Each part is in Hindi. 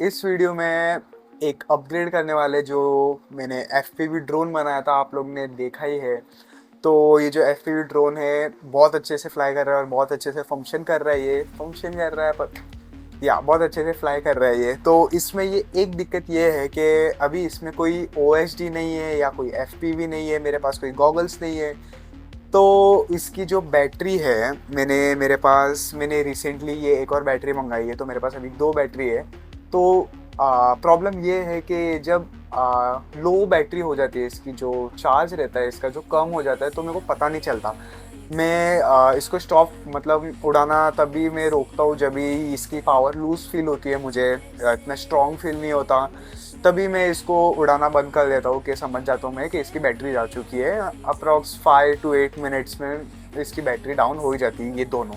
इस वीडियो में एक अपग्रेड करने वाले जो मैंने FPV ड्रोन बनाया था, आप लोग ने देखा ही है। तो ये जो FPV ड्रोन है बहुत अच्छे से फ्लाई कर रहा है और बहुत अच्छे से फंक्शन कर रहा है। ये फंक्शन कर रहा है पर या बहुत अच्छे से फ्लाई कर रहा है ये। तो इसमें ये एक दिक्कत ये है कि अभी इसमें कोई OSD नहीं है या कोई FPV नहीं है, मेरे पास कोई गॉगल्स नहीं है। तो इसकी जो बैटरी है, मैंने रिसेंटली ये एक और बैटरी मंगाई है, तो मेरे पास अभी 2 बैटरी है। तो प्रॉब्लम ये है कि जब लो बैटरी हो जाती है, इसकी जो चार्ज रहता है इसका जो कम हो जाता है, तो मेरे को पता नहीं चलता। मैं इसको स्टॉप मतलब उड़ाना तभी मैं रोकता हूँ जब भी इसकी पावर लूज फील होती है, मुझे इतना स्ट्रॉन्ग फील नहीं होता, तभी मैं इसको उड़ाना बंद कर देता हूँ कि समझ जाता हूँ मैं कि इसकी बैटरी जा चुकी है। अप्रॉक्स 5 to 8 मिनट्स में इसकी बैटरी डाउन हो ही जाती है ये दोनों।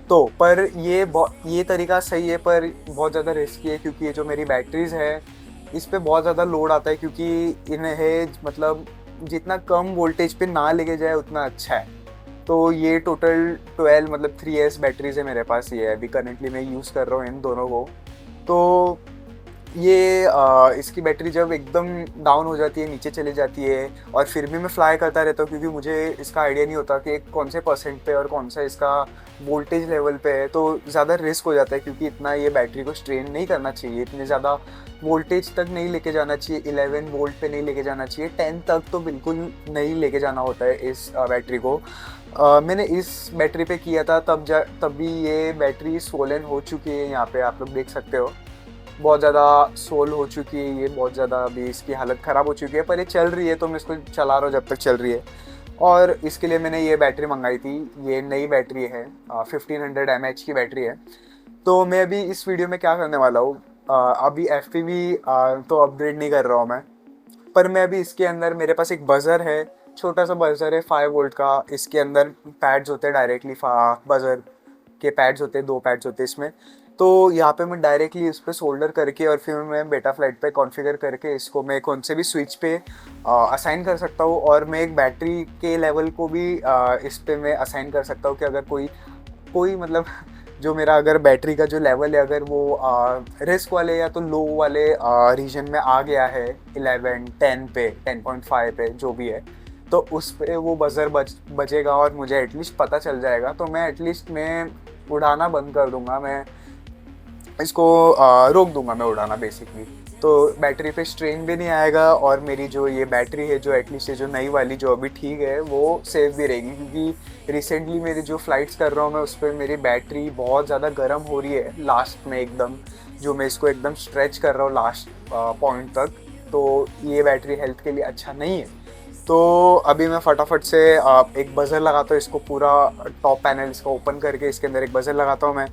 तो पर ये तरीका सही है पर बहुत ज़्यादा रिस्की है, क्योंकि ये जो मेरी बैटरीज है इस पे बहुत ज़्यादा लोड आता है, क्योंकि इन्हें मतलब जितना कम वोल्टेज पे ना लेके जाए उतना अच्छा है। तो ये टोटल 12 मतलब 3S बैटरीज है मेरे पास, ये अभी करंटली मैं यूज़ कर रहा हूँ इन दोनों को। तो ये इसकी बैटरी जब एकदम डाउन हो जाती है, नीचे चली जाती है, और फिर भी मैं फ्लाई करता रहता हूँ, क्योंकि मुझे इसका आइडिया नहीं होता कि कौन से परसेंट पे और कौन सा इसका वोल्टेज लेवल पे है। तो ज़्यादा रिस्क हो जाता है, क्योंकि इतना ये बैटरी को स्ट्रेन नहीं करना चाहिए, इतने ज़्यादा वोल्टेज तक नहीं लेके जाना चाहिए, 11 वोल्ट पे नहीं लेके जाना चाहिए, 10 तक तो बिल्कुल नहीं लेके जाना होता है इस बैटरी को। मैंने इस बैटरी पे किया था, तभी ये बैटरी सोलन हो चुकी है। यहाँ पे आप लोग देख सकते हो बहुत ज़्यादा सोल हो चुकी है ये, बहुत ज़्यादा अभी इसकी हालत ख़राब हो चुकी है, पर ये चल रही है तो मैं इसको चला रहा हूँ जब तक चल रही है। और इसके लिए मैंने ये बैटरी मंगाई थी, ये नई बैटरी है, 1500 mAh की बैटरी है। तो मैं अभी इस वीडियो में क्या करने वाला हूँ, अभी FPV तो अपग्रेड नहीं कर रहा हूँ मैं, पर मैं अभी इसके अंदर मेरे पास एक बज़र है, छोटा सा बज़र है 5 वोल्ट का। इसके अंदर पैड्स होते हैं, डायरेक्टली बज़र के पैड्स होते हैं, 2 पैड्स होते हैं इसमें। तो यहाँ पे मैं डायरेक्टली इस पर सोल्डर करके और फिर मैं बेटा फ्लाइट पे कॉन्फ़िगर करके इसको मैं कौन से भी स्विच पे असाइन कर सकता हूँ, और मैं एक बैटरी के लेवल को भी इस पे मैं असाइन कर सकता हूँ कि अगर कोई कोई मतलब जो मेरा अगर बैटरी का जो लेवल है, अगर वो रिस्क वाले या तो लो वाले रीजन में आ गया है, 11 10 पे 10.5 पे जो भी है, तो उस पे वो बज़र बजेगा और मुझे एटलीस्ट पता चल जाएगा। तो मैं एटलीस्ट मैं उड़ाना बंद कर दूंगा, मैं इसको रोक दूंगा मैं उड़ाना बेसिकली। तो बैटरी पे स्ट्रेन भी नहीं आएगा, और मेरी जो ये बैटरी है जो एटलीस्ट ये जो नई वाली जो अभी ठीक है वो सेफ भी रहेगी, क्योंकि रिसेंटली मेरी जो फ़्लाइट्स कर रहा हूँ मैं उस पर मेरी बैटरी बहुत ज़्यादा गर्म हो रही है लास्ट में एकदम, जो मैं इसको एकदम स्ट्रेच कर रहा हूँ लास्ट पॉइंट तक। तो ये बैटरी हेल्थ के लिए अच्छा नहीं है। तो अभी मैं फटाफट से एक बज़र लगाता हूँ, इसको पूरा टॉप पैनल इसका ओपन करके इसके अंदर एक बज़र लगाता हूँ मैं,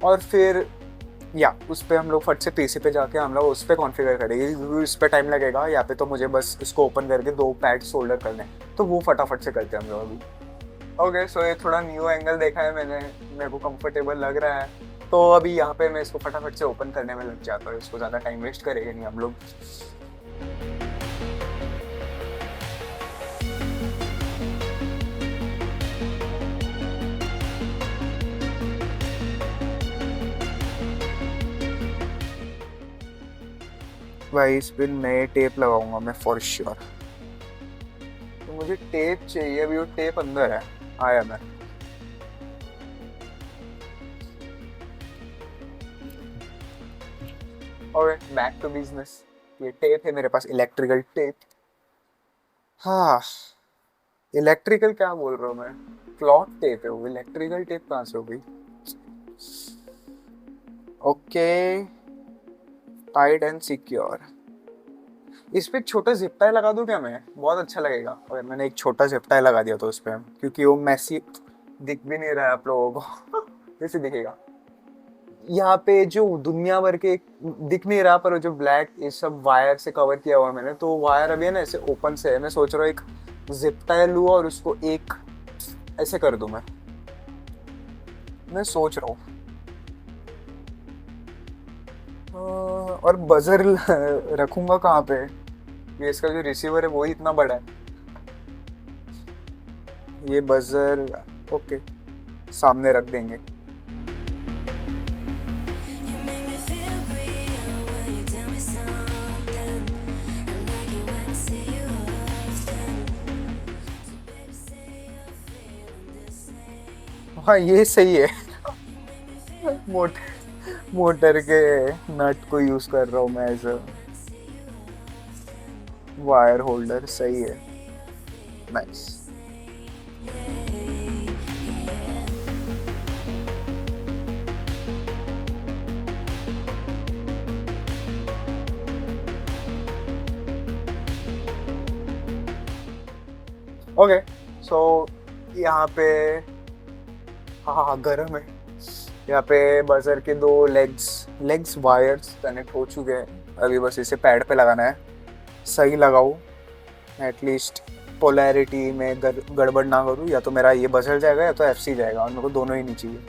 और फिर या उस पर हम लोग फट से PC पे जाके हम लोग उस पर कॉन्फ़िगर करेंगे, क्योंकि इस पर टाइम लगेगा। यहाँ पे तो मुझे बस इसको ओपन करके 2 पैड सोल्डर करने हैं, तो वो फटाफट से करते हैं हम लोग अभी। ओके, सो ये थोड़ा न्यू एंगल देखा है मैंने, मेरे को कंफर्टेबल लग रहा है। तो अभी यहाँ पे मैं इसको फटाफट से ओपन करने में लग जाता हूँ, इसको ज़्यादा टाइम वेस्ट करेंगे नहीं हम लोग। भाई इस पे नए टेप लगाऊंगा मैं फॉर श्योर। तो मुझे टेप चाहिए, अभी वो टेप अंदर है, आया मैं। और बैक टू बिजनेस। ये टेप है मेरे पास, इलेक्ट्रिकल टेप। हाँ, इलेक्ट्रिकल क्या बोल रहा हूँ मैं, क्लॉथ टेप है वो, इलेक्ट्रिकल टेप कहाँ से हो गई। Okay, tight and secure. इस पे एक छोटा जिप टाई लगा दूं क्या मैं, बहुत अच्छा लगेगा अगर मैंने एक छोटा जिप टाई लगा दिया तो उस पर, क्योंकि वो मैसी दिख भी नहीं रहा है आप लोगों को कैसे दिखेगा यहाँ पे, जो दुनिया भर के दिख नहीं रहा, पर जो ब्लैक ये सब वायर से कवर किया हुआ है मैंने, तो वायर अभी है ना ऐसे ओपन से है। मैं सोच रहा हूँ एक जिप टाई लूँ और उसको एक ऐसे कर दूं मैं सोच रहा हूँ। और बजर रखूंगा कहाँ पे, ये इसका जो रिसीवर है वो ही इतना बड़ा है। ये बजर ओके सामने रख देंगे। हाँ ये सही है। मोटर मोटर के नट को यूज कर रहा हूँ मैं एज अ वायर होल्डर, सही है। नाइस। ओके, सो यहाँ पे, हाँ हाँ हाँ, गर्म है। यहाँ पे बजर के दो लेग्स वायर्स कनेक्ट हो चुके हैं। अभी बस इसे पैड पे लगाना है। सही लगाओ, एटलीस्ट पोलैरिटी में गड़बड़ ना करूँ, या तो मेरा ये बजर जाएगा या तो एफसी जाएगा, और मेरे को दोनों ही नहीं चाहिए।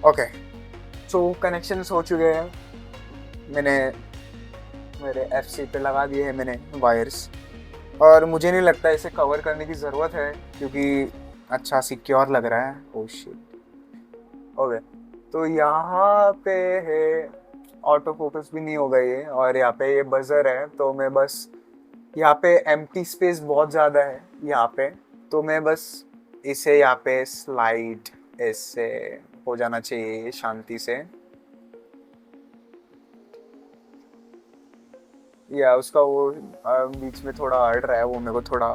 ओके, सो कनेक्शंस हो चुके हैं। मैंने मेरे एफसी पे लगा दिए हैं मैंने वायर्स, और मुझे नहीं लगता इसे कवर करने की ज़रूरत है क्योंकि अच्छा सिक्योर लग रहा है। Oh shit. ओके, तो यहाँ पे है, ऑटो फोकस भी नहीं होगा ये, और यहाँ पे ये बजर है, तो मैं बस यहाँ पे एम्प्टी स्पेस बहुत ज़्यादा है यहाँ पे, तो मैं बस इसे यहाँ पे स्लाइड इससे हो जाना चाहिए शांति से, या उसका वो बीच में थोड़ा अड़ रहा है, वो मेरे को थोड़ा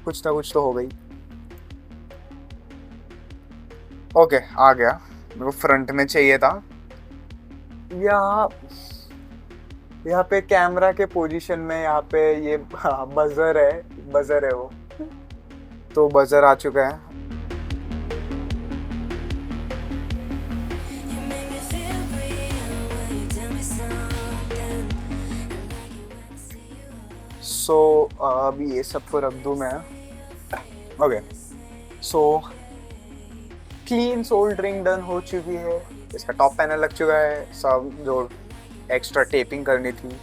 कुछ ना कुछ तो हो गई। ओके, आ गया। मेरे को फ्रंट में चाहिए था। यहाँ यहाँ पे कैमरा के पोजीशन में यहाँ पे ये बजर है वो, तो बजर आ चुका है। सो अभी ये सबको रख दूँ मैं। Okay, so clean soldering done हो चुकी है। इसका टॉप पैनल लग चुका है, सब जो एक्स्ट्रा टेपिंग करनी थी,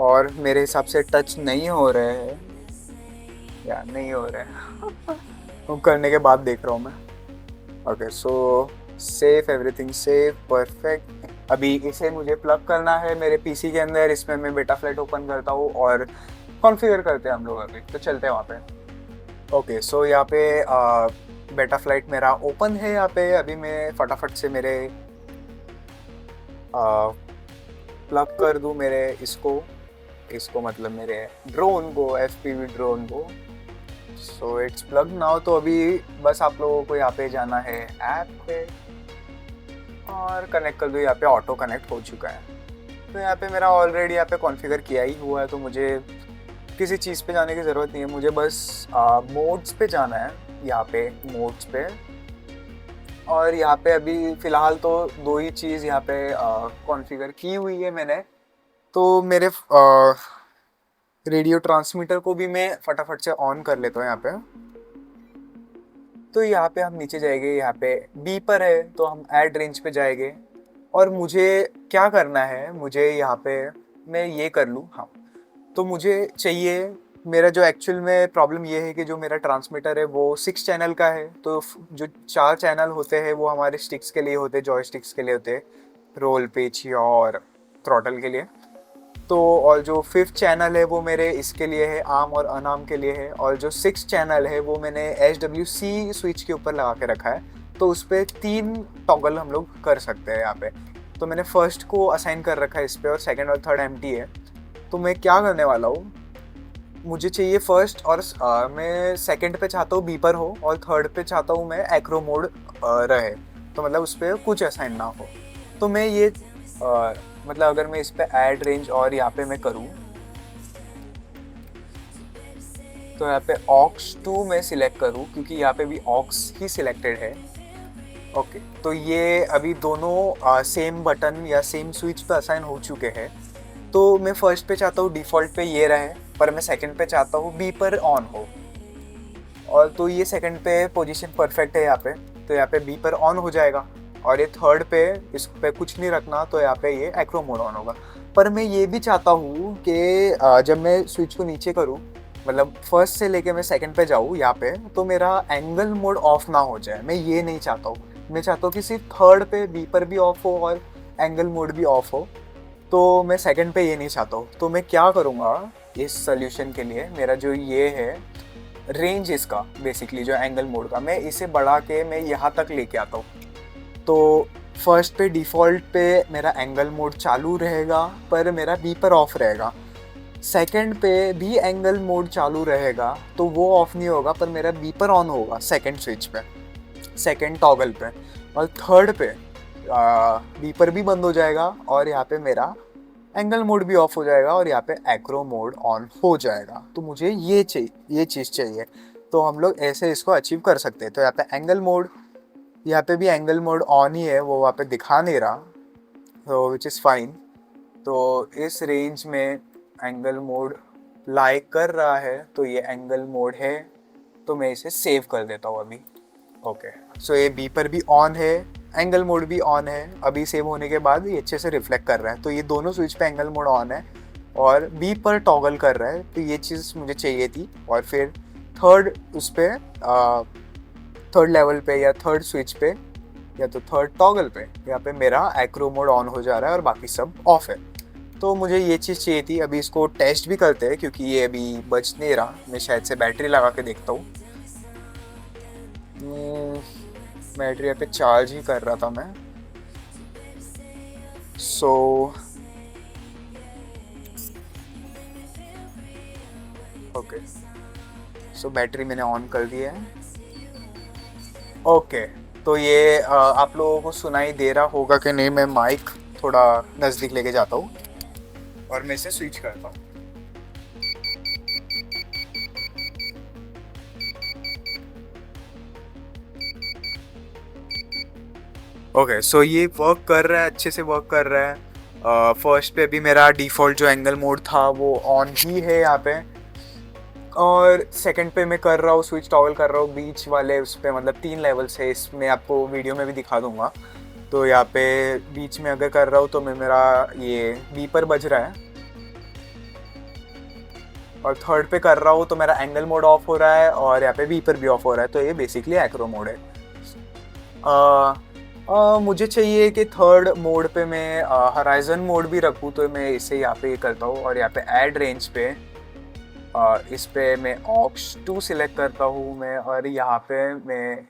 और मेरे हिसाब से टच नहीं हो रहे हैं या नहीं हो रहे हैं। वो करने के बाद देख रहा हूँ मैं। ओके, सो सेफ, एवरीथिंग सेफ, परफेक्ट। अभी इसे मुझे प्लग करना है मेरे पीसी के अंदर। इसमें मैं बेटा फ्लाइट ओपन करता हूँ और कॉन्फ़िगर करते हैं हम लोग। अभी तो चलते हैं वहाँ पे। ओके, सो यहाँ पे बेटा फ्लाइट मेरा ओपन है यहाँ पे। अभी मैं फटाफट से मेरे प्लग कर दूँ मेरे इसको मतलब मेरे ड्रोन को, FPV ड्रोन को। So it's plug now. तो अभी बस आप लोगों को यहाँ पे जाना है ऐप पे और कनेक्ट कर दो। यहाँ पे ऑटो कनेक्ट हो चुका है, तो यहाँ पे मेरा ऑलरेडी यहाँ पे कॉन्फ़िगर किया ही हुआ है, तो मुझे किसी चीज़ पे जाने की ज़रूरत नहीं है। मुझे बस मोड्स पे जाना है, यहाँ पे मोड्स पे। और यहाँ पे अभी फ़िलहाल तो दो ही चीज़ यहाँ पे कॉन्फ़िगर की हुई है मैंने। तो मेरे रेडियो ट्रांसमीटर को भी मैं फटाफट से ऑन कर लेता हूँ यहाँ पे। तो यहाँ पे हम नीचे जाएंगे, यहाँ पे बीपर है, तो हम ऐड रेंज पे जाएंगे। और मुझे क्या करना है, मुझे यहाँ पे मैं ये कर लूँ। हाँ, तो मुझे चाहिए, मेरा जो एक्चुअल में प्रॉब्लम ये है कि जो मेरा ट्रांसमीटर है वो 6 चैनल का है। तो जो 4 चैनल होते हैं वो हमारे स्टिक्स के लिए होते हैं, जॉयस्टिक्स के लिए होते हैं, रोल, पिच और थ्रॉटल के लिए। तो और जो 5th चैनल है वो मेरे इसके लिए है, आर्म और अनआर्म के लिए है। और जो 6th चैनल है वो मैंने HWC स्विच के ऊपर लगा के रखा है, तो उस पर 3 टॉगल हम लोग कर सकते हैं यहाँ पे। तो मैंने फर्स्ट को असाइन कर रखा है इस पर, और सेकंड और थर्ड एम्प्टी है। तो मैं क्या करने वाला हूँ, मुझे चाहिए फर्स्ट, और मैं सेकंड पे चाहता हूँ बीपर हो, और थर्ड पे चाहता हूँ मैं एक्रो मोड रहे, तो मतलब उस पर कुछ असाइन ना हो। तो मैं ये मतलब अगर मैं इस पे ऐड रेंज और यहाँ पे मैं करूँ, तो यहाँ पे ऑक्स 2 मैं सिलेक्ट करूँ, क्योंकि यहाँ पे भी ऑक्स ही सिलेक्टेड है। ओके, तो ये अभी दोनों सेम बटन या सेम स्विच पे असाइन हो चुके हैं। तो मैं फर्स्ट पे चाहता हूँ डिफ़ॉल्ट पे ये रहे, पर मैं सेकंड पे चाहता हूँ बीपर ऑन हो। और तो ये सेकंड पे पोजीशन परफेक्ट है यहाँ पे, तो यहाँ पे बीपर ऑन हो जाएगा। और ये थर्ड पे इस पे कुछ नहीं रखना, तो यहाँ पे ये एक्रो मोड ऑन होगा। पर मैं ये भी चाहता हूँ कि जब मैं स्विच को नीचे करूँ, मतलब फर्स्ट से लेके मैं सेकंड पे जाऊँ यहाँ पे, तो मेरा एंगल मोड ऑफ ना हो जाए। मैं ये नहीं चाहता हूँ। मैं चाहता हूँ कि सिर्फ थर्ड पे बीपर भी ऑफ हो और एंगल मोड भी ऑफ हो। तो मैं सेकंड पे ये नहीं चाहता हूँ, तो मैं क्या करूँगा इस सोल्यूशन के लिए, मेरा जो ये है रेंज इसका बेसिकली जो एंगल मोड का, मैं इसे बढ़ा के मैं यहाँ तक लेके आता हूँ। तो फर्स्ट पे डिफ़ॉल्ट पे मेरा एंगल मोड चालू रहेगा पर मेरा बीपर ऑफ रहेगा। सेकंड पे भी एंगल मोड चालू रहेगा तो वो ऑफ नहीं होगा पर मेरा बीपर ऑन होगा सेकंड स्विच पे, सेकंड टॉगल पे। और थर्ड पे बीपर भी बंद हो जाएगा और यहाँ पे मेरा एंगल मोड भी ऑफ हो जाएगा और यहाँ पे एक्रो मोड ऑन हो जाएगा। तो मुझे ये चाहिए, ये चीज़ चाहिए। तो हम लोग ऐसे इसको अचीव कर सकते हैं। तो यहाँ पे एंगल मोड, यहाँ पे भी एंगल मोड ऑन ही है, वो वहाँ पे दिखा नहीं रहा, तो विच इज़ फाइन। तो इस रेंज में एंगल मोड लाइक कर रहा है तो ये एंगल मोड है, तो मैं इसे सेव कर देता हूँ अभी। ओके, सो ये बीपर भी ऑन है, एंगल मोड भी ऑन है। अभी सेव होने के बाद ये अच्छे से रिफ्लेक्ट कर रहा है। तो ये दोनों स्विच पे एंगल मोड ऑन है और बीपर टॉगल कर रहा है। तो ये चीज़ मुझे चाहिए थी। और फिर थर्ड उस पर थर्ड लेवल पे या थर्ड स्विच पे या तो थर्ड टॉगल पे यहाँ पे मेरा एक्रो मोड ऑन हो जा रहा है और बाकी सब ऑफ है। तो मुझे ये चीज़ चाहिए थी। अभी इसको टेस्ट भी करते हैं क्योंकि ये अभी बच नहीं रहा। मैं शायद से बैटरी लगा के देखता हूँ। बैटरी यहाँ पे चार्ज ही कर रहा था मैं। सो ओके, सो बैटरी मैंने ऑन कर दिया है। ओके, तो ये आप लोगों को सुनाई दे रहा होगा कि नहीं, मैं माइक थोड़ा नज़दीक लेके जाता हूँ और मैं इसे स्विच करता हूँ। ओके, सो ये वर्क कर रहा है, अच्छे से वर्क कर रहा है। फर्स्ट पे भी मेरा डिफ़ॉल्ट जो एंगल मोड था वो ऑन ही है यहाँ पे। और सेकंड पे मैं कर रहा हूँ, स्विच टॉगल कर रहा हूँ बीच वाले उस पर, मतलब 3 लेवल्स है इसमें, आपको वीडियो में भी दिखा दूंगा। तो यहाँ पे बीच में अगर कर रहा हूँ तो मैं मेरा ये बीपर बज रहा है। और थर्ड पे कर रहा हूँ तो मेरा एंगल मोड ऑफ हो रहा है और यहाँ पे बीपर भी ऑफ हो रहा है। तो ये बेसिकली एक्रो मोड है। मुझे चाहिए कि थर्ड मोड पे मैं हराइजन मोड भी रखूँ, तो मैं इसे यहाँ पे करता हूँ और यहाँ पे ऐड रेंज पे इस पे मैं ऑक्स 2 सिलेक्ट करता हूँ मैं, और यहाँ पे मैं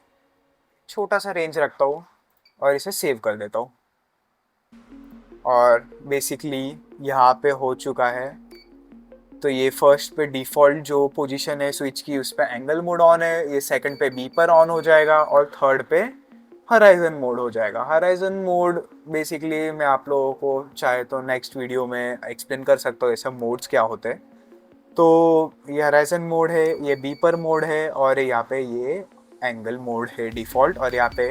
छोटा सा रेंज रखता हूँ और इसे सेव कर देता हूँ। और बेसिकली यहाँ पे हो चुका है। तो ये फर्स्ट पे डिफ़ॉल्ट जो पोजीशन है स्विच की उस पर एंगल मोड ऑन है, ये सेकंड पे बीपर ऑन हो जाएगा और थर्ड पे हराइजन मोड हो जाएगा। हराइजन मोड बेसिकली मैं आप लोगों को चाहे तो नेक्स्ट वीडियो में एक्सप्लेन कर सकता हूँ ये सब मोड्स क्या होते हैं। तो ये हराइजन मोड है, ये बीपर मोड है और यहाँ पे ये एंगल मोड है डिफ़ॉल्ट। और यहाँ पे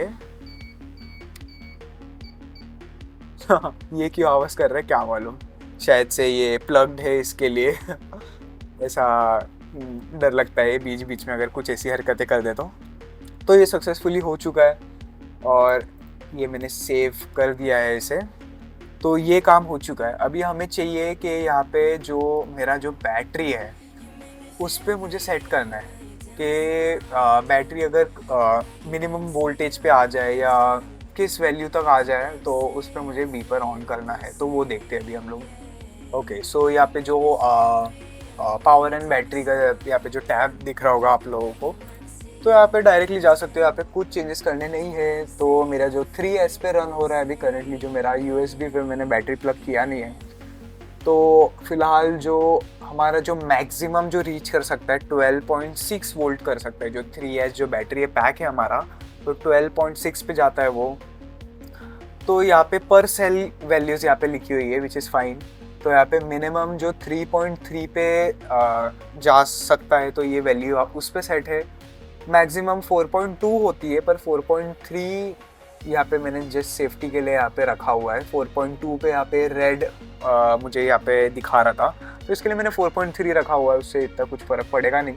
ये क्यों आवाज़ कर रहा है क्या मालूम, शायद से ये प्लग्ड है इसके लिए ऐसा डर लगता है बीच बीच में अगर कुछ ऐसी हरकतें कर देता हूँ। तो ये सक्सेसफुली हो चुका है और ये मैंने सेव कर दिया है इसे। तो ये काम हो चुका है। अभी हमें चाहिए कि यहाँ पे जो मेरा जो बैटरी है उस पर मुझे सेट करना है कि बैटरी अगर मिनिमम वोल्टेज पे आ जाए या किस वैल्यू तक आ जाए तो उस पर मुझे बीपर ऑन करना है। तो वो देखते हैं अभी हम लोग। ओके, सो यहाँ पे जो पावर एंड बैटरी का यहाँ पे जो टैब दिख रहा होगा आप लोगों को, तो यहाँ पे डायरेक्टली जा सकते हो। यहाँ पे कुछ चेंजेस करने नहीं है। तो मेरा जो 3S पे रन हो रहा है अभी करंटली, जो मेरा USB पे मैंने बैटरी प्लग किया नहीं है, तो फिलहाल जो हमारा जो मैक्सिमम जो रीच कर सकता है 12.6 वोल्ट कर सकता है। जो 3S जो बैटरी है पैक है हमारा, तो 12.6 पे जाता है वो। तो यहाँ पे पर सेल वैल्यूज़ यहाँ पे लिखी हुई है विच इज़ फाइन। तो यहाँ पे मिनिमम जो 3.3 पे जा सकता है तो ये वैल्यू आप उस पे सेट है। मैक्सिमम 4.2 होती है पर 4.3 यहाँ पे मैंने जस्ट सेफ्टी के लिए यहाँ पे रखा हुआ है। 4.2 पे यहाँ पे रेड मुझे यहाँ पे दिखा रहा था, तो इसके लिए मैंने 4.3 रखा हुआ है। उससे इतना कुछ फ़र्क पड़ेगा नहीं।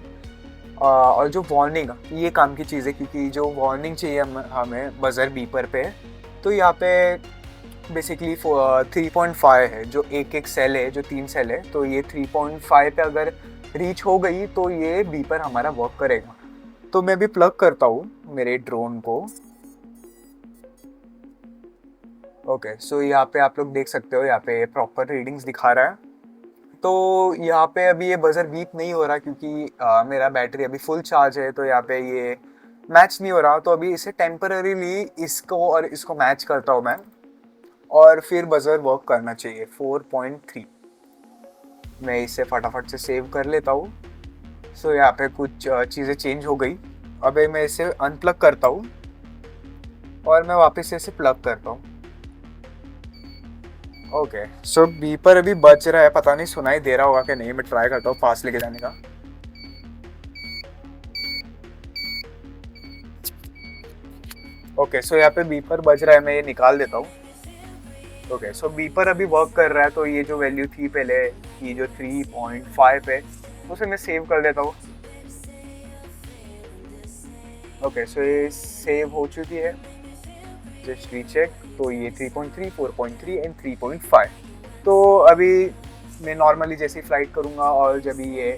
और जो वार्निंग, ये काम की चीज़ है क्योंकि जो वार्निंग चाहिए हमें बज़र बीपर पे, तो यहाँ पे बेसिकली 3.5 है जो एक सेल है, जो 3 सेल है। तो ये 3.5 पे अगर रीच हो गई तो ये बीपर हमारा वर्क करेगा। तो मैं भी प्लग करता हूँ मेरे ड्रोन को। ओके, सो यहाँ पे आप लोग देख सकते हो, यहाँ पे प्रॉपर रीडिंग्स दिखा रहा है। तो यहाँ पे अभी ये बजर बीप नहीं हो रहा क्योंकि मेरा बैटरी अभी फुल चार्ज है, तो यहाँ पे ये मैच नहीं हो रहा। तो अभी इसे टेम्पररीली इसको और इसको मैच करता हूँ मैं, और फिर बजर वर्क करना चाहिए। 4.3 मैं इसे फटाफट से सेव कर लेता हूँ। सो यहाँ पे कुछ चीज़ें चेंज हो गई। अभी मैं इसे अनप्लग करता हूँ और मैं वापस से इसे प्लग करता हूँ। ओके, सो बीपर अभी बज रहा है, पता नहीं सुनाई दे रहा होगा कि नहीं। मैं ट्राई करता हूँ पास लेके जाने का। ओके, सो यहाँ पे बीपर बज रहा है, मैं ये निकाल देता हूँ। ओके, सो बीपर अभी वर्क कर रहा है। तो ये जो वैल्यू थी पहले, ये जो 3.5 है, उसे मैं सेव कर देता हूँ। ओके, सो ये सेव हो चुकी है। Just recheck. तो ये 3.3, 4.3 एंड 3.5। तो अभी मैं नॉर्मली जैसी फ्लाइट करूँगा, और जब ये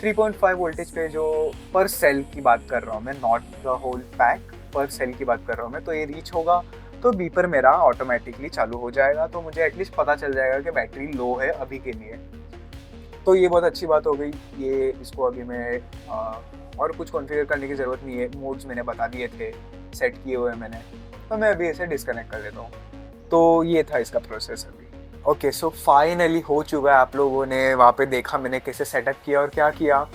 3.5 वोल्टेज पे जो पर सेल की बात कर रहा हूँ मैं, नॉट द होल पैक, पर सेल की बात कर रहा हूँ मैं, तो ये रीच होगा तो बीपर मेरा ऑटोमेटिकली चालू हो जाएगा। तो मुझे एटलीस्ट पता चल जाएगा कि बैटरी लो है अभी के लिए। तो ये बहुत अच्छी बात हो गई। ये इसको अभी मैं और कुछ कॉन्फ़िगर करने की ज़रूरत नहीं है। मोड्स मैंने बता दिए थे, सेट किए हुए मैंने। तो मैं अभी इसे डिस्कनेक्ट कर देता हूँ। तो ये था इसका प्रोसेस अभी। ओके, सो फाइनली हो चुका है। आप लोगों ने वहाँ पे देखा मैंने कैसे सेटअप किया और क्या किया।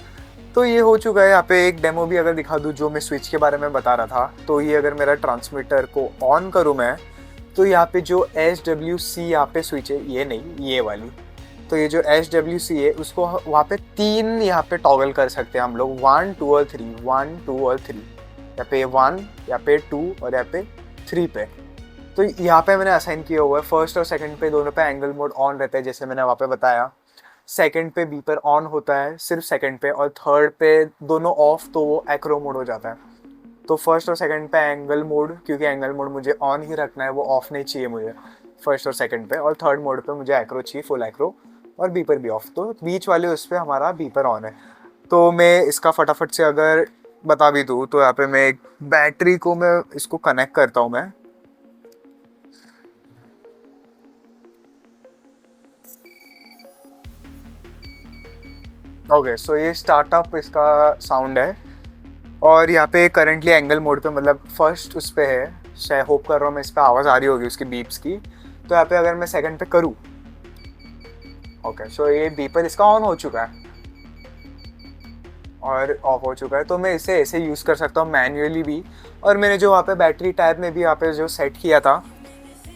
तो ये हो चुका है। यहाँ पे एक डेमो भी अगर दिखा दूँ, जो मैं स्विच के बारे में बता रहा था। तो ये अगर मेरा ट्रांसमीटर को ऑन करूँ मैं, तो यहाँ पे जो SWC यहाँ पे स्विच है, ये नहीं, ये वाली। तो ये जो SWC है, उसको वहाँ पे 3 यहाँ पे टॉगल कर सकते हैं हम लोग, 1, 2 और 3, 1, 2 और 3। यहाँ पे 1, यहाँ पे 2 और यहाँ पे 3 पे। तो यहाँ पे मैंने असाइन किया हुआ है। फर्स्ट और सेकंड पे दोनों पे एंगल मोड ऑन रहता है, जैसे मैंने वहाँ पे बताया। सेकंड पे बीपर ऑन होता है सिर्फ सेकंड पे, और थर्ड पे दोनों ऑफ, तो वो एक्रो मोड हो जाता है। तो फर्स्ट और सेकंड पे एंगल मोड, क्योंकि एंगल मोड मुझे ऑन ही रखना है, वो ऑफ नहीं चाहिए मुझे फर्स्ट और सेकंड पे। और थर्ड मोड पे मुझे एक्रो चाहिए, फुल एक्रो, और बीपर भी ऑफ। तो बीच वाले उस पर हमारा बीपर ऑन है। तो मैं इसका फटाफट से अगर बता भी दूँ, तो यहाँ पे मैं एक बैटरी को मैं इसको कनेक्ट करता हूँ मैं। ओके, सो ये स्टार्टअप इसका साउंड है। और यहाँ पे करंटली एंगल मोड पे, मतलब फर्स्ट उस पे है। शायद होप कर रहा हूँ मैं इस पे आवाज़ आ रही होगी उसकी बीप्स की। तो यहाँ पे अगर मैं सेकंड पे करूँ, ओके, सो ये बीपर इसका ऑन हो चुका है और ऑफ हो चुका है। तो मैं इसे ऐसे यूज़ कर सकता हूँ मैन्युअली भी। और मैंने जो वहाँ पे बैटरी टैब में भी यहाँ पे जो सेट किया था,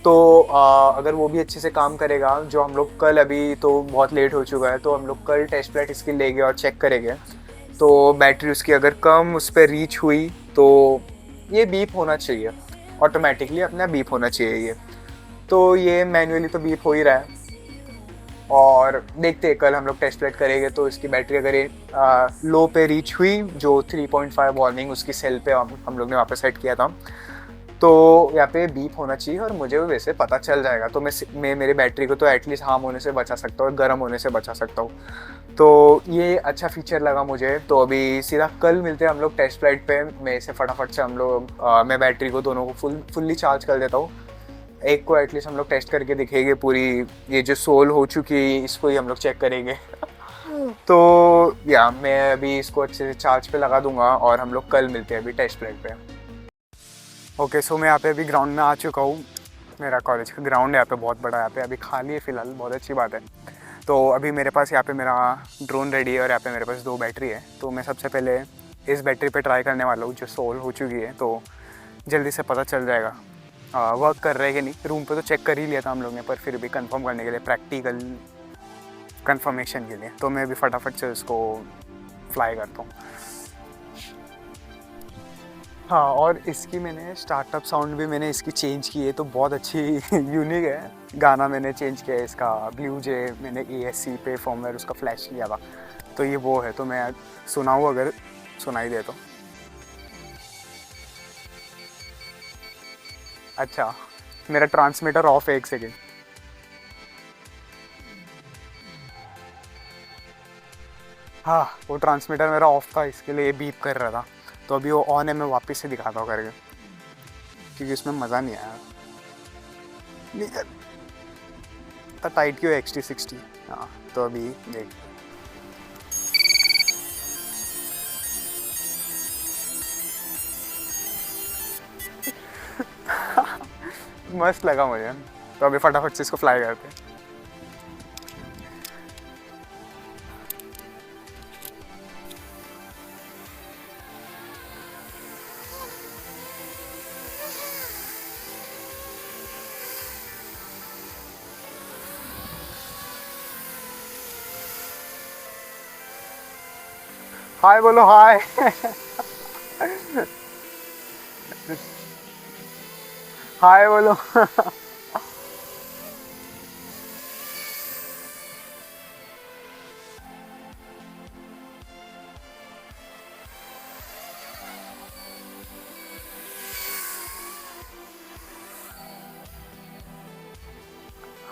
तो अगर वो भी अच्छे से काम करेगा, जो हम लोग कल, अभी तो बहुत लेट हो चुका है, तो हम लोग कल टेस्ट फ्लाइट इसकी लेंगे और चेक करेंगे। तो बैटरी उसकी अगर कम उस पर रीच हुई, तो ये बीप होना चाहिए, ऑटोमेटिकली अपना बीप होना चाहिए ये। तो ये मैन्युअली तो बीप हो ही रहा है। और देखते हैं, कल हम लोग टेस्ट फ्लाइट करेंगे तो इसकी बैटरी अगर ये लो पे रीच हुई, जो 3.5 वार्निंग उसकी सेल पे हम लोग ने वहाँ पे सेट किया था, तो यहाँ पे बीप होना चाहिए और मुझे भी वैसे पता चल जाएगा। तो मैं मेरी बैटरी को तो एटलीस्ट हार्म होने से बचा सकता हूँ और गर्म होने से बचा सकता हूँ। तो ये अच्छा फीचर लगा मुझे। तो अभी सीधा कल मिलते हैं हम लोग टेस्ट फ्लाइट पे। मैं इसे फटाफट से हम लोग मैं बैटरी को दोनों को फुल्ली चार्ज कर देता हूँ। एक को एटलीस्ट हम लोग टेस्ट करके दिखेंगे पूरी, ये जो सोल हो चुकी है इसको ही हम लोग चेक करेंगे। तो या मैं अभी इसको अच्छे से चार्ज पे लगा दूंगा और हम लोग कल मिलते हैं अभी टेस्ट फ्लाइट पे। ओके, सो मैं यहाँ पे अभी ग्राउंड में आ चुका हूँ। मेरा कॉलेज का ग्राउंड है यहाँ पे, बहुत बड़ा। यहाँ पे अभी खाली है फ़िलहाल, बहुत अच्छी बात है। तो अभी मेरे पास यहाँ पे मेरा ड्रोन रेडी है और यहाँ पे मेरे पास 2 बैटरी है। तो मैं सबसे पहले इस बैटरी पे ट्राई करने वाला हूँ जो सोल हो चुकी है। तो जल्दी से पता चल जाएगा वर्क कर रहे है कि नहीं। रूम पे तो चेक कर ही लिया था हम लोग ने, पर फिर भी कंफर्म करने के लिए, प्रैक्टिकल कंफर्मेशन के लिए, तो मैं अभी फटाफट से उसको फ्लाई करता हूँ। हाँ, और इसकी मैंने स्टार्टअप साउंड भी मैंने इसकी चेंज की है, तो बहुत अच्छी यूनिक है। गाना मैंने चेंज किया है इसका, ब्लू जे मैंने ASC पे फॉर्मवेयर उसका फ्लैश किया था, तो ये वो है। तो मैं सुनाऊँ अगर सुनाई दे तो। अच्छा, मेरा ट्रांसमीटर ऑफ है, 1 सेकेंड। हाँ, वो ट्रांसमीटर मेरा ऑफ था, इसके लिए बीप कर रहा था। तो अभी वो ऑन है, मैं वापस से दिखाता हूँ करके, क्योंकि इसमें मज़ा नहीं आया। निकल टाइट क्यों XT60। हाँ तो अभी देख मस्त लगा मुझे। तो अभी फटाफट से इसको फ्लाई करते हैं। हाय बोलो हाय। हाय बोलो।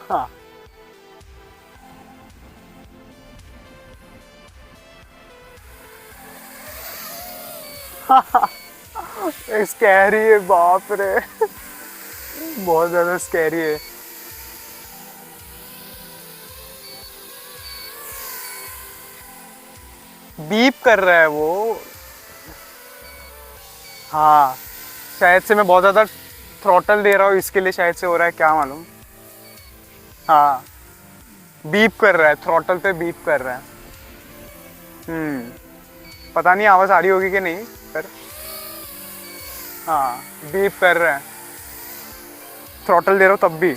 हाँ स्कैरी है बाप रे। बहुत ज्यादा स्कैरी है। बीप कर रहा है वो। हाँ शायद से मैं बहुत ज्यादा थ्रॉटल दे रहा हूँ इसके लिए शायद से हो रहा है, क्या मालूम। हाँ बीप कर रहा है, थ्रॉटल पे बीप कर रहा है। पता नहीं आवाज आ रही होगी कि नहीं पर हाँ बीप कर रहा है, थ्रॉटल दे रहा हूँ तब भी।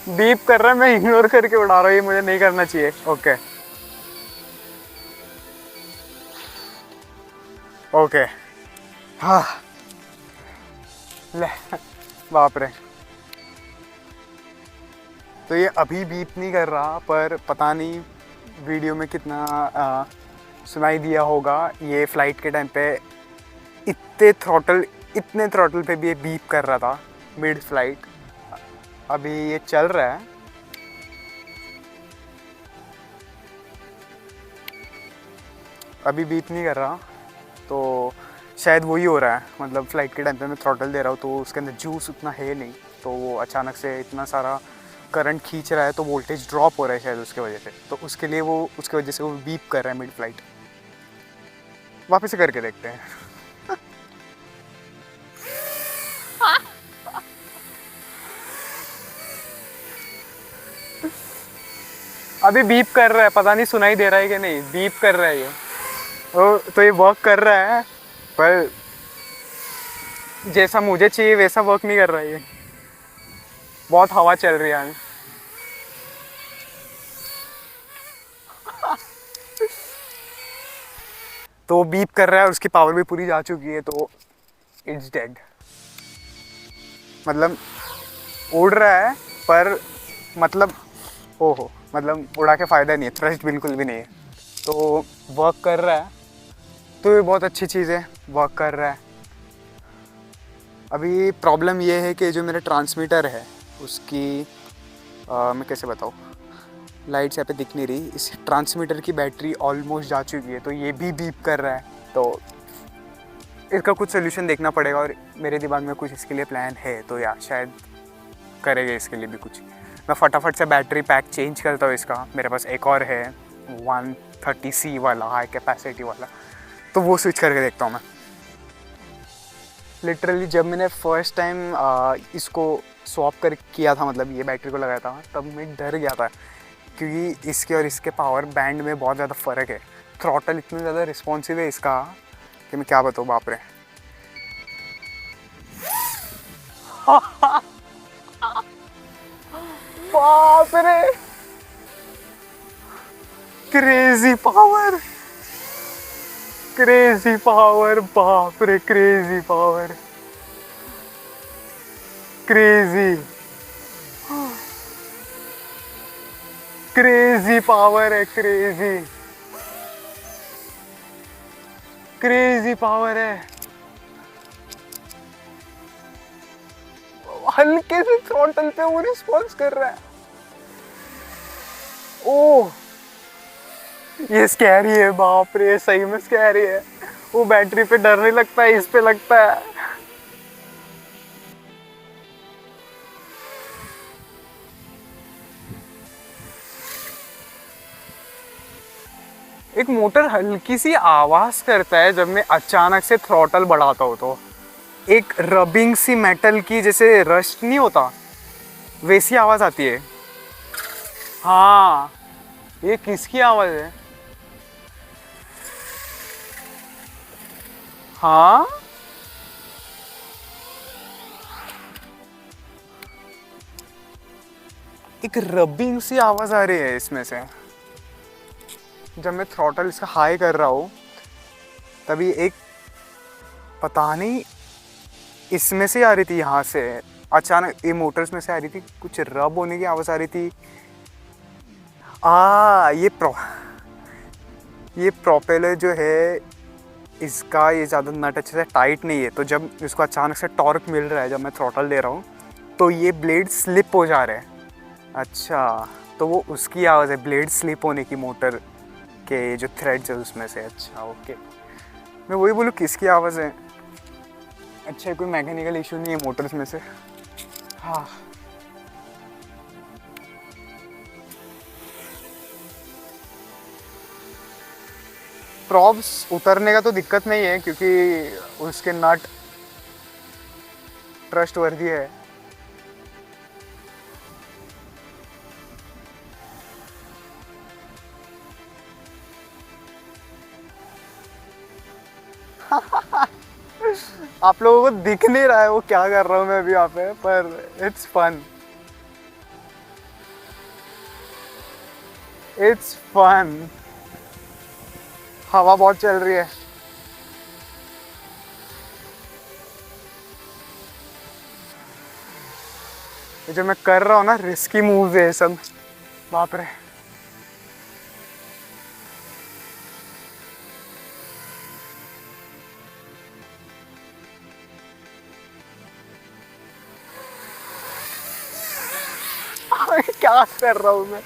बीप कर रहा है, मैं इग्नोर करके उड़ा रहा हूँ, ये मुझे नहीं करना चाहिए। Okay okay. हाँ ले बाप रे। तो ये अभी बीप नहीं कर रहा पर पता नहीं वीडियो में कितना सुनाई दिया होगा। ये फ्लाइट के टाइम पे इतने थ्रॉटल पे भी ये बीप कर रहा था मिड फ्लाइट। अभी ये चल रहा है, अभी बीप नहीं कर रहा। तो शायद वही हो रहा है, मतलब फ्लाइट के टाइम पे मैं थ्रॉटल दे रहा हूँ तो उसके अंदर जूस उतना है नहीं, तो वो अचानक से इतना सारा करंट खींच रहा है तो वोल्टेज ड्रॉप हो रहा है शायद उसके वजह से। तो उसके लिए वो उसके वजह से वो बीप कर रहा है मिड फ्लाइट। वापस से करके देखते हैं। अभी बीप कर रहा है, पता नहीं सुनाई दे रहा है कि नहीं, बीप कर रहा है ये। ओ तो ये वर्क कर रहा है पर जैसा मुझे चाहिए वैसा वर्क नहीं कर रहा है ये। बहुत हवा चल रही है। तो बीप कर रहा है और उसकी पावर भी पूरी जा चुकी है तो इट्स डेड। मतलब उड़ रहा है पर मतलब ओहो, मतलब उड़ा के फ़ायदा नहीं है, थ्रस्ट बिल्कुल भी नहीं है। तो वर्क कर रहा है तो ये बहुत अच्छी चीज़ है, वर्क कर रहा है। अभी प्रॉब्लम ये है कि जो मेरा ट्रांसमीटर है उसकी मैं कैसे बताऊँ, लाइट्स यहाँ पे दिख नहीं रही। इस ट्रांसमीटर की बैटरी ऑलमोस्ट जा चुकी है तो ये भी बीप कर रहा है। तो इसका कुछ सोल्यूशन देखना पड़ेगा और मेरे दिमाग में कुछ इसके लिए प्लान है, तो यार शायद करेंगे इसके लिए भी कुछ। मैं फटाफट से बैटरी पैक चेंज करता हूँ इसका। मेरे पास एक और है 130C वाला हाई कैपेसिटी वाला, तो वो स्विच करके देखता हूँ मैं। लिटरली जब मैंने फर्स्ट टाइम इसको स्वैप कर किया था, मतलब ये बैटरी को लगाया था, तब मैं डर गया था क्योंकि इसके और इसके पावर बैंड में बहुत ज़्यादा फ़र्क है। थ्रॉटल इतना ज़्यादा रिस्पॉन्सिव है इसका कि मैं क्या बताऊँ, बाप रे। बाप रे क्रेजी पावर, क्रेजी पावर, बाप रे crazy power, crazy crazy power है, क्रेजी क्रेजी पावर है। हल्के से थ्रॉटल पे वो रिस्पॉन्स कर रहा है। ओह, ये स्कैरी है, बाप रे, सही में स्कैरी है। वो बैटरी पे डर नहीं लगता है, इस पे लगता है। एक मोटर हल्की सी आवाज करता है जब मैं अचानक से थ्रॉटल बढ़ाता हूँ तो। एक रबिंग सी मेटल की, जैसे रस्ट नहीं होता वैसी आवाज आती है। हाँ, ये किसकी आवाज है? हाँ, एक रबिंग सी आवाज आ रही है इसमें से। जब मैं थ्रॉटल इसका हाई कर रहा हूँ तभी एक, पता नहीं इसमें से आ रही थी, यहाँ से अचानक ये मोटर्स में से आ रही थी, कुछ रब होने की आवाज आ रही थी। ये प्रोपेलर जो है इसका, ये ज़्यादा नट अच्छे से टाइट नहीं है, तो जब इसको अचानक से टॉर्क मिल रहा है जब मैं थ्रॉटल दे रहा हूँ तो ये ब्लेड स्लिप हो जा रहे हैं। अच्छा, तो वो उसकी आवाज़ है, ब्लेड स्लिप होने की, मोटर के जो थ्रेड्स है उसमें से। अच्छा ओके, मैं वही बोलूँ किसकी आवाज़ है। अच्छा, कोई मैकेनिकल इशू नहीं है मोटर्स में से। हाँ, प्रॉब्स उतरने का तो दिक्कत नहीं है क्योंकि उसके नट ट्रस्ट वर्दी है। आप लोगों को दिख नहीं रहा है वो क्या कर रहा हूँ मैं अभी यहाँ पे, पर इट्स फन, इट्स फन। हवा बहुत चल रही है। ये जो मैं कर रहा हूँ ना, रिस्की मूव है सब, बाप रे। क्या कर रहा हूँ मैं?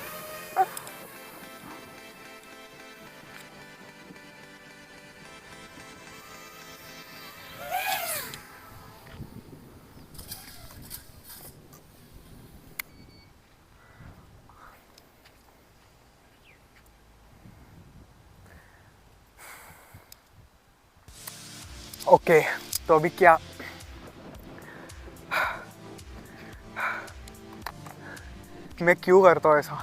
ओके, तो अभी क्या, मैं क्यों करता हूँ ऐसा?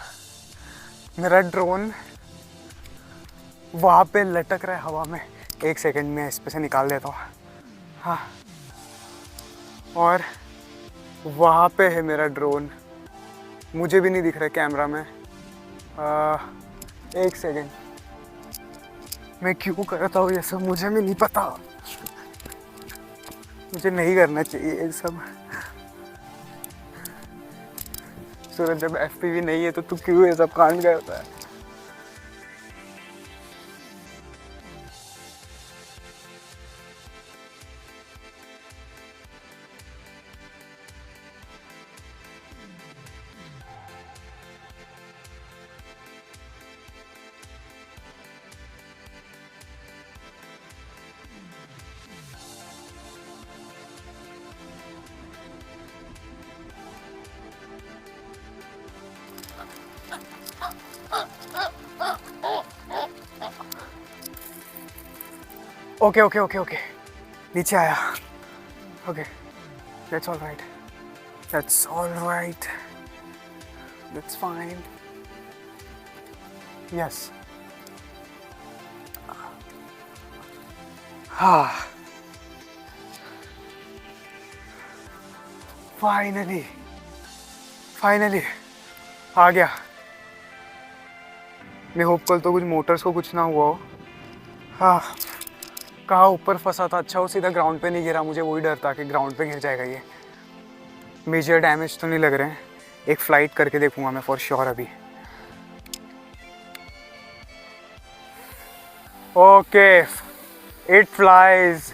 मेरा ड्रोन वहाँ पे लटक रहा है हवा में। एक सेकंड में इस पे से निकाल देता हूँ। हाँ, और वहाँ पे है मेरा ड्रोन, मुझे भी नहीं दिख रहा है कैमरा में। एक सेकंड, मैं क्यों करता हूँ ये सब मुझे भी नहीं पता। मुझे नहीं करना चाहिए ये सब। सूरज, जब एफपीवी नहीं है तो तू क्यों ये सब कांड करता है? ओके ओके ओके ओके, नीचे आया। Okay, that's all right, that's all right, that's fine. Yes, हाँ, फाइनली फाइनली आ गया। मैं होप कल तो कुछ मोटर्स को कुछ ना हुआ हो। हाँ, कहाँ ऊपर फंसा था, अच्छा वो सीधा ग्राउंड पे नहीं गिरा, मुझे वही डर था कि ग्राउंड पे गिर जाएगा ये। मेजर डैमेज तो नहीं लग रहे हैं। एक फ्लाइट करके देखूंगा मैं फॉर श्योर अभी। Okay, it flies,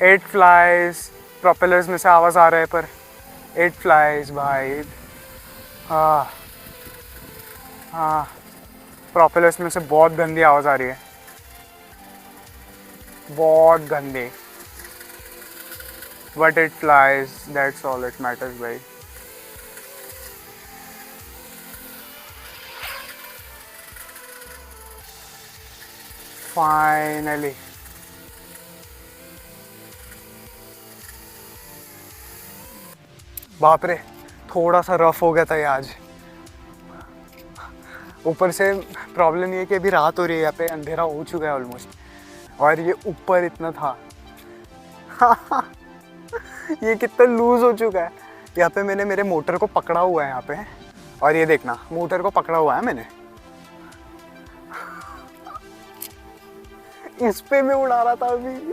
it flies. Propellers में से आवाज़ आ रहा है पर इट फ्लाइज भाई। हाँ, हाँ, प्रोपेलर्स में से बहुत गंदी आवाज़ आ रही है, बहुत गंदी। But it flies, that's all it matters भाई। फाइनली बाप रे, थोड़ा सा रफ हो गया था ये आज। ऊपर से प्रॉब्लम ये है कि अभी रात हो रही है, यहाँ पे अंधेरा हो चुका है ऑलमोस्ट, और ये ऊपर इतना था। ये कितना लूज हो चुका है। यहाँ पे मैंने मेरे मोटर को पकड़ा हुआ है यहाँ पे, और ये देखना मोटर को पकड़ा हुआ है मैंने, इस पे मैं उड़ा रहा था अभी।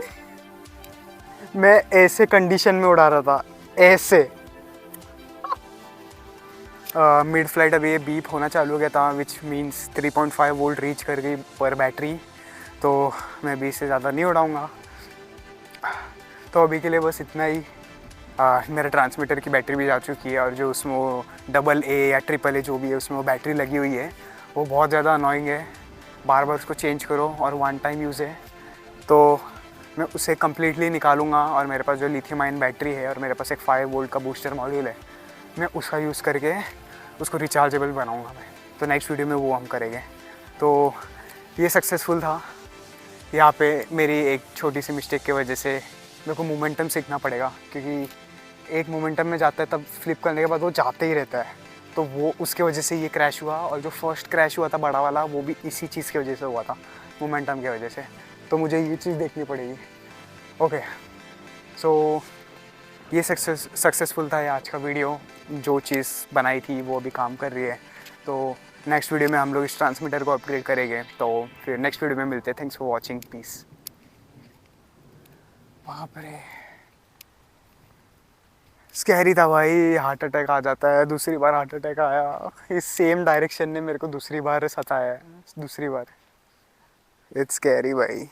मैं ऐसे कंडीशन में उड़ा रहा था, ऐसे। मिड फ्लाइट अभी ये बीप होना चालू हो गया था, विच मीन्स 3.5 वोल्ट रीच कर गई पर बैटरी। तो मैं 20 से ज़्यादा नहीं उड़ाऊँगा। तो अभी के लिए बस इतना ही। मेरा ट्रांसमीटर की बैटरी भी जा चुकी है, और जो उसमें वो AA या AAA जो भी है उसमें वो बैटरी लगी हुई है, वो बहुत ज़्यादा अनोइंग है। बार बार उसको चेंज करो, और वन टाइम यूज़ है। तो मैं उसे कम्प्लीटली निकालूंगा, और मेरे पास जो लिथियम आयन बैटरी है, और मेरे पास एक 5 वोल्ट का बूस्टर मॉड्यूल है, मैं उसका यूज़ करके उसको रिचार्जेबल बनाऊंगा मैं। तो नेक्स्ट वीडियो में वो हम करेंगे। तो ये सक्सेसफुल था। यहाँ पे मेरी एक छोटी सी मिस्टेक की वजह से मेरे को मोमेंटम सीखना पड़ेगा, क्योंकि एक मोमेंटम में जाता है तब फ्लिप करने के बाद वो जाते ही रहता है। तो वो उसके वजह से ये क्रैश हुआ, और जो फर्स्ट क्रैश हुआ था बड़ा वाला, वो भी इसी चीज़ की वजह से हुआ था, मोमेंटम की वजह से। तो मुझे ये चीज़ देखनी पड़ेगी। ओके, सो ये सक्सेसफुल था ये आज का वीडियो। जो चीज़ बनाई थी वो अभी काम कर रही है। तो नेक्स्ट वीडियो में हम लोग इस ट्रांसमीटर को अपग्रेड करेंगे। तो फिर नेक्स्ट वीडियो में मिलते हैं। Thanks for watching, peace. बाप रे, स्कैरी था भाई। हार्ट अटैक आ जाता है, दूसरी बार हार्ट अटैक आया। इस सेम डायरेक्शन ने मेरे को दूसरी बार सताया है, दूसरी बार। इट्स स्कैरी भाई।